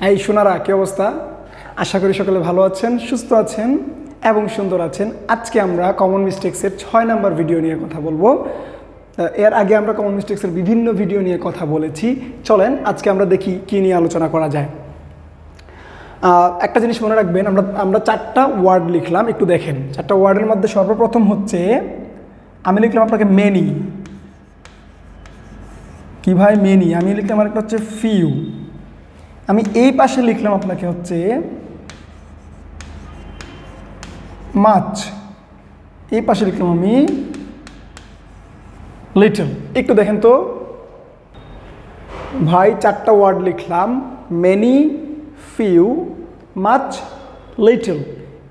এই সোনারা, কি অবস্থা? আশা করি সকলে ভালো আছেন, সুস্থ আছেন এবং সুন্দর আছেন। আজকে আমরা কমন মিস্টেক্সের 6 নম্বর ভিডিও নিয়ে কথা বলবো। এর আগে আমরা কমন মিস্টেক্সের বিভিন্ন ভিডিও নিয়ে কথা বলেছি। চলেন আজকে আমরা দেখি কি নিয়ে আলোচনা করা যায়। একটা জিনিস মনে রাখবেন, আমরা 4টা ওয়ার্ড লিখলাম, একটু দেখেন। 4টা ওয়ার্ডের মধ্যে সর্বপ্রথম হচ্ছে, আমি লিখলাম আপনাকে মেনি। কি ভাই? মেনি। আমি লিখলাম আরেকটা হচ্ছে ফিউ। আমি এই পাশে লিখলাম আপনাকে হচ্ছে মাছ। এই পাশে লিখলাম আমি লিটল। একটু দেখেন তো ভাই, 4টা ওয়ার্ড লিখলাম, মেনি, ফিউ, মাছ, লিটল।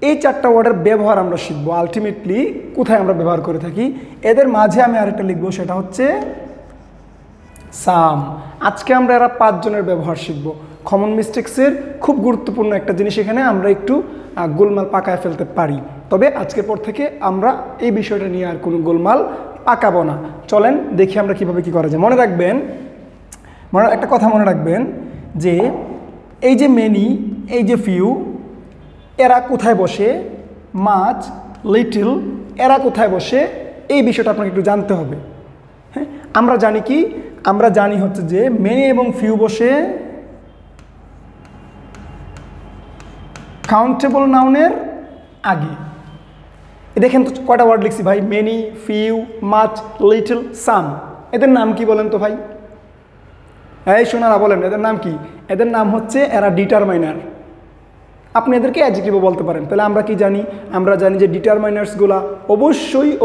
এই 4টা ওয়ার্ডের ব্যবহার আমরা শিখবো। আলটিমেটলি কোথায় আমরা ব্যবহার করে থাকি, এদের মাঝে আমি আরেকটা লিখবো, সেটা হচ্ছে সাম। আজকে আমরা এরা 5 জনের ব্যবহার শিখব। কমন মিস্টেক্সের খুব গুরুত্বপূর্ণ একটা জিনিস, এখানে আমরা একটু গোলমাল পাকায় ফেলতে পারি। তবে আজকের পর থেকে আমরা এই বিষয়টা নিয়ে আর কোনো গোলমাল পাকাবো না। চলেন দেখি আমরা কিভাবে কি করা যায়। মনে রাখবেন, একটা কথা মনে রাখবেন যে এই যে মেনি, এই যে ফিউ, এরা কোথায় বসে, মাছ, লিটল, এরা কোথায় বসে, এই বিষয়টা আপনাকে একটু জানতে হবে। হ্যাঁ, আমরা জানি কি, আমরা জানি হচ্ছে যে মেনি এবং ফিউ বসে কাউন্টেবল নাউনের আগে। দেখেন তো কয়টা ওয়ার্ড লিখছি ভাই, মেনি, ফিউ, মাচ, লিটল, সাম। এদের নাম কি বলেন তো ভাই? এই শোনারা বলেন, এদের নাম কি? এদের নাম হচ্ছে এরা ডিটারমাইনার। আপনি এদেরকে অ্যাডজেক্টিভও বলতে পারেন। তাহলে আমরা কি জানি? আমরা জানি যে ডিটারমাইনার্সগুলা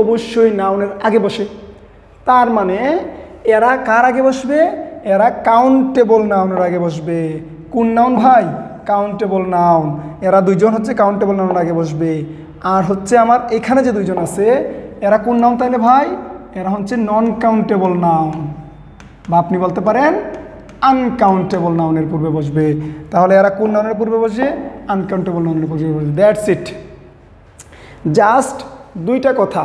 অবশ্যই নাউনের আগে বসে। তার মানে এরা কার আগে বসবে? এরা কাউন্টেবল নাউনের আগে বসবে। কোন নাউন ভাই? Countable noun. এরা 2 জন হচ্ছে কাউন্টেবল নাউনের আগে বসবে। আর হচ্ছে আমার এখানে যে 2 জন আছে, এরা কোন নাউন তাইলে ভাই? এরা হচ্ছে নন কাউন্টেবল নাউন, বা আপনি বলতে পারেন আনকাউন্টেবল নাউনের পূর্বে বসবে। তাহলে এরা কোন নাউনের পূর্বে বসে? আনকাউন্টেবল নাউনের পূর্বে বসবে। That's it. জাস্ট 2টা কথা,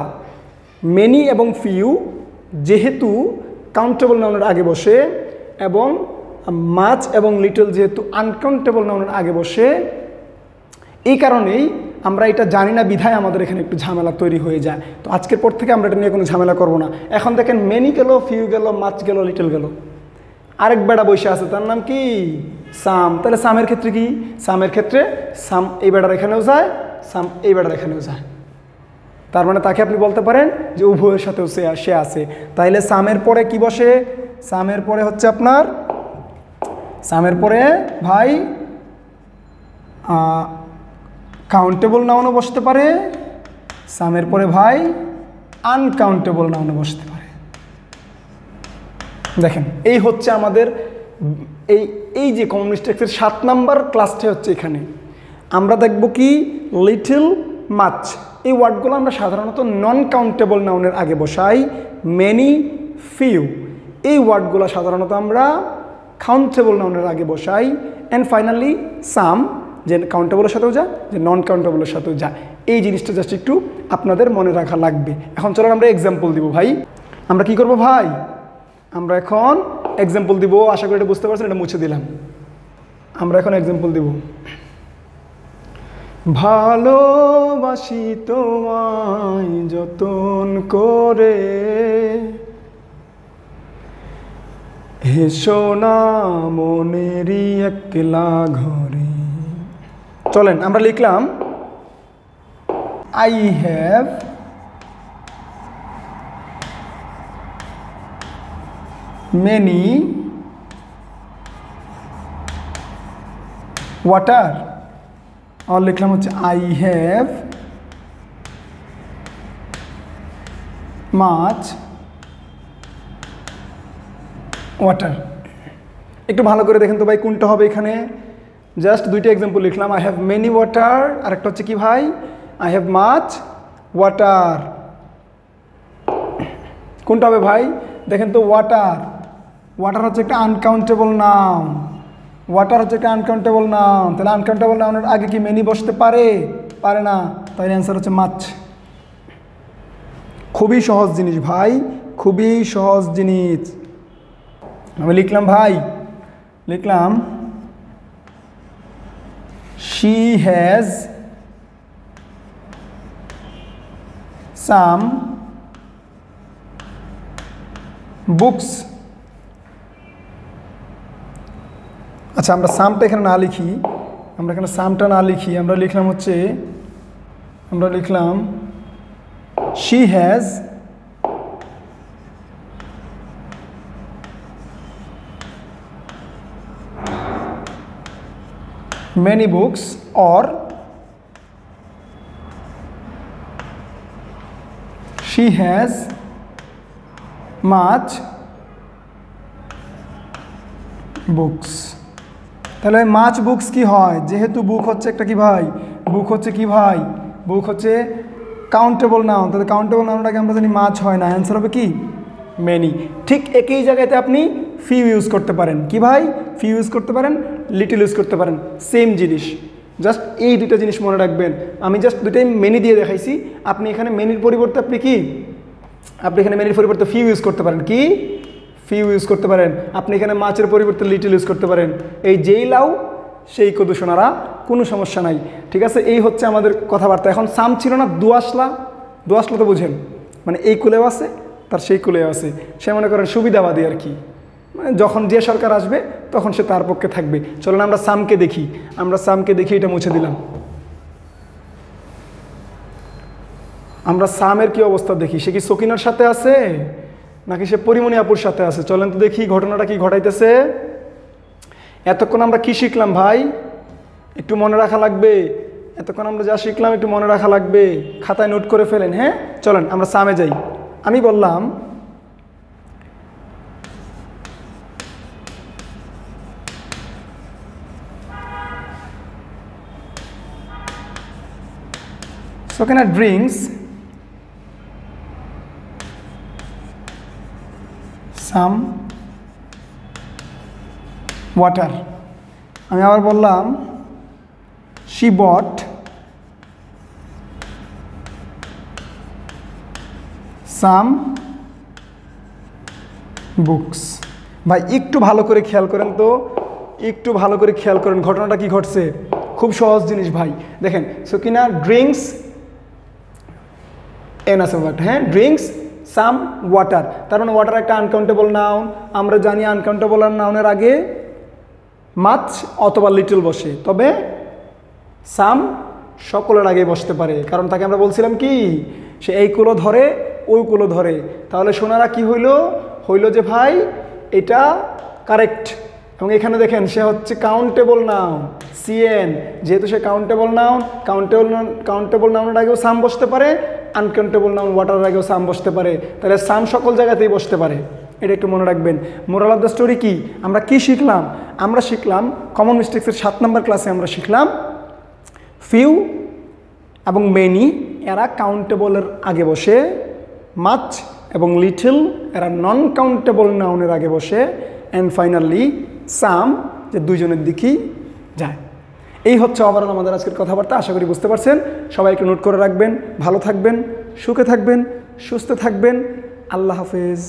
মেনি এবং ফিউ যেহেতু কাউন্টেবল নাউনের আগে বসে, এবং মাছ এবং লিটল যেহেতু আনকাউন্টেবল নাউনের আগে বসে, এই কারণেই আমরা এটা জানি না বিধায় আমাদের এখানে একটু ঝামেলা তৈরি হয়ে যায়। তো আজকের পর থেকে আমরা এটা নিয়ে কোনো ঝামেলা করব না। এখন দেখেন মেনি গেল, ফিউ গেল, মাছ গেল, লিটল গেল, আরেক বেড়া বসে আছে, তার নাম কি? সাম। তাহলে সামের ক্ষেত্রে কি? সামের ক্ষেত্রে সাম এই বেড়ার এখানেও যায়, সাম এই বেড়ার এখানেও যায়। তার মানে তাকে আপনি বলতে পারেন যে উভয়ের সাথেও সে আছে। তাইলে সামের পরে কি বসে? সামের পরে হচ্ছে আপনার, সামের পরে ভাই কাউন্টেবল নাউনও বসতে পারে, সামের পরে ভাই আনকাউন্টেবল নাউনও বসতে পারে। দেখেন, এই হচ্ছে আমাদের এই যে কমন মিস্টেক্সের 7 নাম্বার ক্লাসটা হচ্ছে এখানে। আমরা দেখব কি, লিটল, মাছ, এই ওয়ার্ডগুলো আমরা সাধারণত নন কাউন্টেবল নাউনের আগে বসাই। মেনি, ফিউ, এই ওয়ার্ডগুলো সাধারণত আমরা কাউন্টেবল নাউনের আগে বসাই। অ্যান্ড ফাইনালি সাম, যে কাউন্টেবলের সাথেও যায়, যে নন কাউন্টেবলের সাথেও যায়। এই জিনিসটা জাস্ট একটু আপনাদের মনে রাখা লাগবে। এখন চলো আমরা এক্সাম্পল দিব ভাই। আমরা কি করব ভাই? আমরা এখন এক্সাম্পল দিব। আশা করি এটা বুঝতে পারছেন, এটা মুছে দিলাম। আমরা এখন এক্সাম্পল দিব। ভালোবাসি তোমায় যতন করে, হেসো না মনেরই একলা ঘরে। চলেন আমরা লিখলাম, আই হ্যাভ মেনি ওয়াটার। আর লিখলাম হচ্ছে আই হ্যাভ মাছ ওয়াটার। একটু ভালো করে দেখেন তো ভাই কোনটা হবে এখানে। জাস্ট 2টা এক্সাম্পল লিখলাম, আই হ্যাভ মেনি ওয়াটার, আর একটা হচ্ছে কি ভাই? I have much water. কোনটা হবে ভাই? দেখেন তো, ওয়াটার। ওয়াটার হচ্ছে একটা আনকাউন্টেবল নাউন। ওয়াটার হচ্ছে একটা আনকাউন্টেবল নাউন। তাহলে আনকাউন্টেবল নাউনের আগে কি মেনি বসতে পারে? পারে না। তাই অ্যান্সার হচ্ছে মাছ। খুবই সহজ জিনিস ভাই, খুবই সহজ জিনিস। আমি লিখলাম ভাই, লিখলাম she has some books. আচ্ছা আমরা সামটা এখানে না লিখি, আমরা এখানে সামটা না লিখি, আমরা লিখলাম হচ্ছে, আমরা লিখলাম she has many books or she has much books. তাহলে মাচ বুকস কি হয়, যেহেতু বুক হচ্ছে একটা কি ভাই, বুক হচ্ছে কি ভাই, বুক হচ্ছে কাউন্টেবল নাউন, তাহলে কাউন্টেবল নাউনটাকে আমরা জানি মাছ হয় না, অ্যান্সার হবে কি মেনি। ঠিক একই জায়গাতে আপনি ফিউ ইউজ করতে পারেন, কি ভাই ফিউ ইউজ করতে পারেন, লিটল ইউজ করতে পারেন, সেম জিনিস। জাস্ট এই দুটো জিনিস মনে রাখবেন, আমি জাস্ট দুটোই মেনি দিয়ে দেখাইছি, আপনি এখানে মেনির পরিবর্তে আপনি কি, আপনি এখানে মেনির পরিবর্তে ফিউ ইউজ করতে পারেন, কি ফিউ ইউজ করতে পারেন, আপনি এখানে মাছের পরিবর্তে লিটল ইউজ করতে পারেন। এই যেই লাউ সেই কদু সোনারা, কোনো সমস্যা নাই, ঠিক আছে। এই হচ্ছে আমাদের কথাবার্তা। এখন সাম ছিল না, দুয়াশলা, দুয়াশলা তো বুঝেন, মানে এই কুলেও আছে তার সেই কুলেও আছে, সে মনে করেন সুবিধাবাদী আর কি, মানে যখন যে সরকার আসবে তখন সে তার পক্ষে থাকবে। চলুন আমরা সামকে দেখি, আমরা সামকে দেখি, এটা মুছে দিলাম। আমরা সামের কি অবস্থা দেখি, সে কি সকিনার সাথে আছে নাকি সে পরিমণি আপুর সাথে আছে, চলেন তো দেখি ঘটনাটা কি ঘটাইতেছে। এতক্ষণ আমরা কি শিখলাম ভাই, একটু মনে রাখা লাগবে, এতক্ষণ আমরা যা শিখলাম একটু মনে রাখা লাগবে, খাতায় নোট করে ফেলেন। হ্যাঁ চলেন আমরা সামে যাই। আমি বললাম Sokina drinks some water. আমি আবার বললাম she bought some books. ভাই একটু ভালো করে খেয়াল করেন তো, একটু ভালো করে খেয়াল করেন ঘটনাটা কি ঘটছে। খুব সহজ জিনিস ভাই, দেখেন সকিনা ড্রিঙ্কস এন আছে বাট, হ্যাঁ ড্রিঙ্কস সাম ওয়াটার, তার মানে ওয়াটার একটা আনকাউন্টেবল নাউন। আমরা জানি আনকাউন্টেবল নাউনের আগে মাছ অথবা লিটল বসে, তবে সাম সকলের আগে বসতে পারে, কারণ তাকে আমরা বলছিলাম কি সে এই কুলো ধরে ওই কুলো ধরে। তাহলে সোনারা কি হইলো, হইল যে ভাই এটা কারেক্ট। এবং এখানে দেখেন সে হচ্ছে কাউন্টেবল নাউন, সিএন, যেহেতু সে কাউন্টেবল নাউন, কাউন্টেবল নাউনের আগেও সাম বসতে পারে, আনকাউন্টেবল নাউন ওয়াটারের আগেও সাম বসতে পারে, তাহলে সাম সকল জায়গাতেই বসতে পারে, এটা একটু মনে রাখবেন। মোরাল অফ দ্য স্টোরি কি, আমরা কি শিখলাম, আমরা শিখলাম কমন মিস্টেক্সের 7 নম্বর ক্লাসে আমরা শিখলাম ফিউ এবং মেনি এরা কাউন্টেবলের আগে বসে, মাচ এবং লিটল এরা নন কাউন্টেবল নাউনের আগে বসে, অ্যান্ড ফাইনালি সাম যে দুইজনের দিকেই যায়। এই হচ্ছে ওভারঅল আমাদের আজকের কথাবার্তা। আশা করি বুঝতে পারছেন। সবাই একটু নোট করে রাখবেন। ভালো থাকবেন, সুখে থাকবেন, সুস্থ থাকবেন। আল্লাহ হাফেজ।